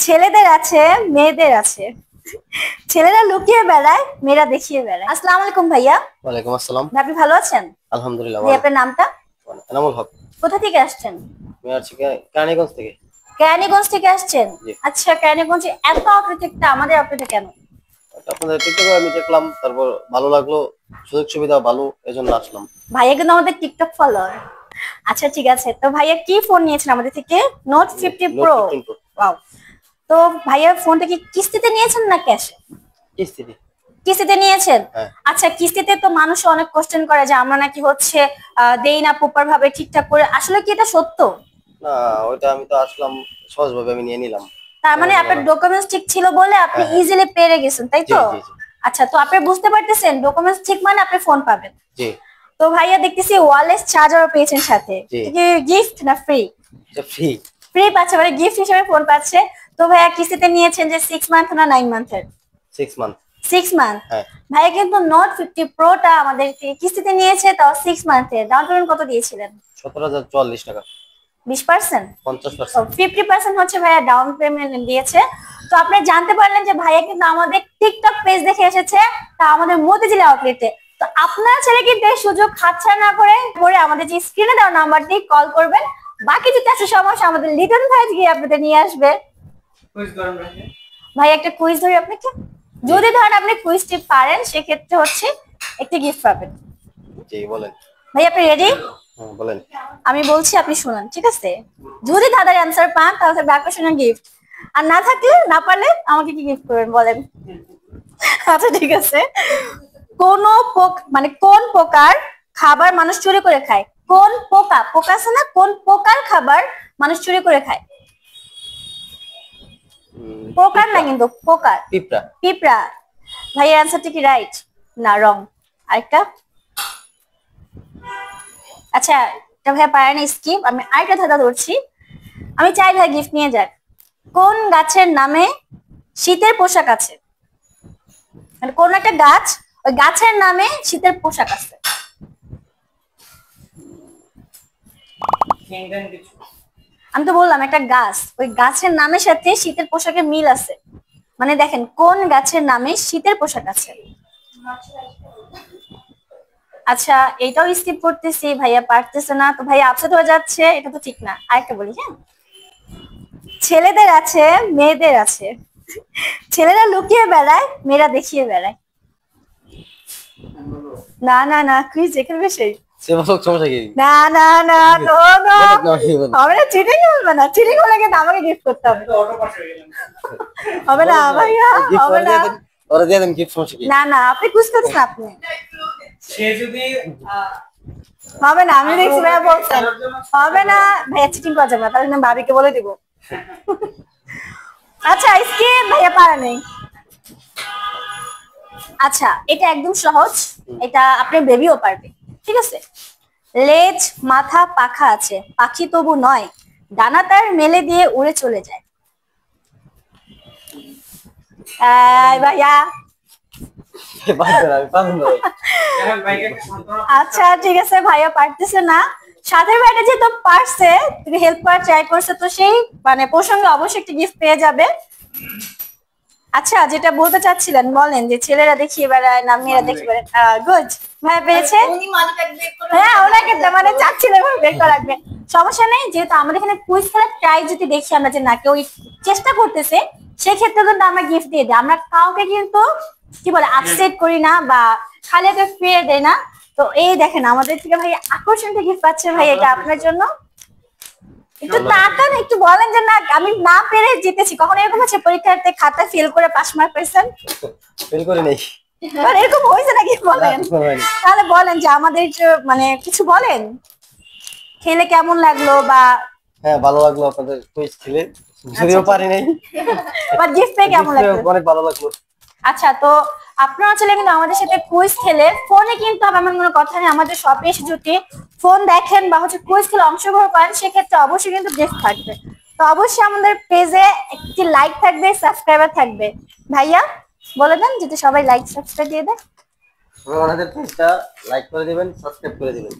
ছেলেদের আছে, মেয়েদের আছে। ছেলেরা লুকিয়ে বেড়ায়, মেয়েরা দেখিয়ে বেড়ায়। আসসালামু আলাইকুম ভাইয়া। ওয়ালাইকুম আসসালাম। আপনি ভালো আছেন? আলহামদুলিল্লাহ ভাই ভালো। আপনার নামটা? এনামুল হক। কোথা থেকে আসছেন? আমি আসছি কেরানীগঞ্জ থেকে। কেরানীগঞ্জ থেকে আসছেন? জি। আচ্ছা, কেরানীগঞ্জে এত অপেক্ষা, আমাদের অপেক্ষা কেন? আপনাদের টিকটকে আমি দেখলাম, তারপর ভালো লাগলো, সুযোগ সুবিধা ভালো, এজন্য আসলাম। ভাইয়া কিন্তু আমাদের টিকটক ফলোয়ার। আচ্ছা ঠিক আছে, তো ভাইয়া কি ফোন নিয়েছেন আমাদের থেকে? Note 50 pro. ওয়াও। তো ভাইয়া ফোনটা কি কিস্তিতে নিয়েছেন না ক্যাশে? কিস্তিতে। কিস্তিতে নিয়েছেন? হ্যাঁ। আচ্ছা, কিস্তিতে তো মানুষ অনেক কোশ্চেন করে যে আমরা নাকি হচ্ছে দেই না প্রপার ভাবে ঠিকঠাক করে, আসলে কি এটা সত্য? না, ওইটা আমি তো আসলাম সহজভাবে আমি নিয়ে নিলাম। তার মানে আপনার ডকুমেন্টস ঠিক ছিল বলে আপনি হ্যাঁ, হ্যাঁ। ইজিলি পেরে গেছেন, তাই জি তো? জি জি আচ্ছা, তো আপনি বুঝতে পারতেছেন ডকুমেন্টস ঠিক মানে আপনি ফোন পাবেন। জি। তো ভাইয়া দেখতেছি ওয়্যারলেস চার্জারও পেয়েছেন সাথে। জি। এটা কি গিফট না ফ্রি? এটা ফ্রি। ফ্রি পাচ্ছে, মানে গিফট হিসেবে ফোন পাচ্ছে। তো ভাইয়া কিস্তিতে নিয়েছেন যে 6 মান্থ না 9 মান্থের? 6 মান্থ। 6 মান্থ। হ্যাঁ। ভাইয়া কিন্তু নোট 50 প্রোটা আমাদের থেকে কিস্তিতে নিয়েছে, তাও 6 মান্থের। ডাউন পেমেন্ট কত দিয়েছিলেন? 17,044 টাকা। 20%? 50%। 50% হচ্ছে ভাইয়া ডাউন পেমেন্ট দিয়েছে। তো আপনি জানতে পারলেন যে ভাইয়া কিন্তু আমাদের টিকটক পেজ দেখে এসেছে, তা আমাদের মতিঝিল আউটলেটে। তো আপনার ছেলে কিন্তু এই সুযোগ হাতছাড়া না করে পরে আমাদের যে স্ক্রিনে দেওয়া নাম্বারটি কল করবেন। বাকি যদি আছে সমস্যা, আমাদের লিটন ভাই গিয়ে আপনাদের নিয়ে আসবে। ভাই একটা কুইজ ধরি আপনাকে। যদি ধরেন আপনি কুইজটি পারেন, সেক্ষেত্রে হচ্ছে একটি গিফট পাবেন। জি বলেন। ভাই আপনি রেডি? হ্যাঁ বলেন। আমি বলছি, আপনি শুনুন, ঠিক আছে? যদি দাদার অ্যান্সার পান তাহলে আকর্ষণীয় গিফট, আর না থাকলে, না পারলে আমাকে কি গিফট করবেন বলেন? আচ্ছা ঠিক আছে। কোন মানে কোন প্রকার খাবার মানুষ চুরি করে খায়? কোন পোকা, পোকা আছে না, কোন প্রকার খাবার মানুষ চুরি করে খায়? প্রকার না কিন্তু প্রকার। পিঁপড়া। পিঁপড়া। ভাই অ্যান্সারটা কি রাইট না রং? আরেকটা। আচ্ছা, এটা ভাই পারেন স্কিপ। আমি আরেকটা ধাঁধা ধরছি, আমি চাই ভাই গিফট নিয়ে যাক। কোন গাছের নামে শীতের পোশাক আছে? মানে কোন একটা গাছ, ওই গাছের নামে শীতের পোশাক আছে। আমি তো বললাম একটা গাছ, ওই গাছের নামের সাথে শীতের পোশাকের মিল আছে। মানে দেখেন কোন গাছের নামে শীতের পোশাক আছে। আচ্ছা, এটাও স্কিপ করতেছি, ভাইয়া পারতেছে না, তো ভাইয়া আপসেট হয়ে যাচ্ছে, এটা তো ঠিক না। আরেকটা বলি, হ্যাঁ। ছেলেদের আছে, মেয়েদের আছে। ছেলেরা লুকিয়ে বেড়ায়, মেয়েরা দেখিয়ে বেড়ায়। না না না, কুইজ এখানে বেশি। সমস্যা কি? না না না, নো নো, বলেন। হবে না, চিটিং হবে না। চিটিং হলে কিন্তু আমাকে গিফট করতে হবে। হবে না ভাইয়া, হবে না। ওরা দিয়ে দেন গিফট, সমস্যা কি? না না, আপনি কুইজ করছেন আপনি। সে যদি হবে না, আমি দেখছি ভাইয়া বলছেন হবে না। ভাইয়া চিটিং করা যাবে না, তাহলে আমি ভাবিকে বলে দিব। আচ্ছা স্কিপ, ভাইয়া পারে নেই। আচ্ছা, এটা একদম সহজ, এটা আপনি বেবিও পারবে, ঠিক আছে? লেজ, মাথা, পাখা আছে, পাখি তবু নয়, ডানা তার মেলে দিয়ে উড়ে চলে যায়। ভাইয়া আচ্ছা ঠিক আছে, ভাইয়া পারতেছে না। সাথে ভাইটা যেহেতু পারছে, তুমি হেল্প করার ট্রাই করছে, তো সেই মানে প্রসঙ্গে অবশ্যই একটা গিফট পেয়ে যাবে। আচ্ছা, যেটা বলতে চাচ্ছিলেন বলেন, যে ছেলেরা দেখিয়ে বেড়ায় না মেয়েরা দেখিয়ে বেড়ায়? গুড, ভাইয়া পেয়েছে। হ্যাঁ, ওনাকে মানে চাচ্ছিলেন বের করা লাগবে। সমস্যা নেই, যেহেতু আমাদের এখানে কুইজ খেলার ট্রাই যদি দেখি আমরা যে না কেউ চেষ্টা করতেছে, সেক্ষেত্রে কিন্তু আমরা গিফট দিয়ে দিই। আমরা কাউকে কিন্তু কি বলে আপসেট করি না বা খালি হাতে ফিরিয়ে দেয় না। তো এই দেখেন আমাদের থেকে ভাই আকর্ষণীয় গিফট পাচ্ছে। ভাই এটা আপনার জন্য। একটু তাকান, একটু বলেন যে না আমি না পেরে জিতেছি। কখনো এরকম হচ্ছে পরীক্ষাতে খাতা ফেল করে পাস মার্ক পেয়েছেন? ফেল করে নেই। মানে এরকম হয়েছে নাকি বলেন? তাহলে বলেন যে আমাদের মানে কিছু বলেন, খেলে কেমন লাগলো বা? হ্যাঁ ভালো লাগলো আপনাদের কুইজ খেলে, যদিও পারি নাই, বাট গিফট পেয়ে কেমন লাগলো? অনেক ভালো লাগলো। আচ্ছা, তো আপনারা ছেলে কিন্তু আমাদের সাথে কুইজ খেলে ফোনে কিন্তু আমার কোনো কথা নেই, আমাদের শপে এসে যদি ফোন দেখেন বা হচ্ছে কুইজ খেলে অংশগ্রহণ করেন, সেক্ষেত্রে অবশ্যই কিন্তু গিফট থাকবে। তো অবশ্যই আমাদের পেজে একটি লাইক থাকবে, সাবস্ক্রাইবার থাকবে। ভাইয়া বলে দেন যদি সবাই লাইক সাবস্ক্রাইব দিয়ে দেয়। আমাদের পেজটা লাইক করে দিবেন, সাবস্ক্রাইব করে দিবেন।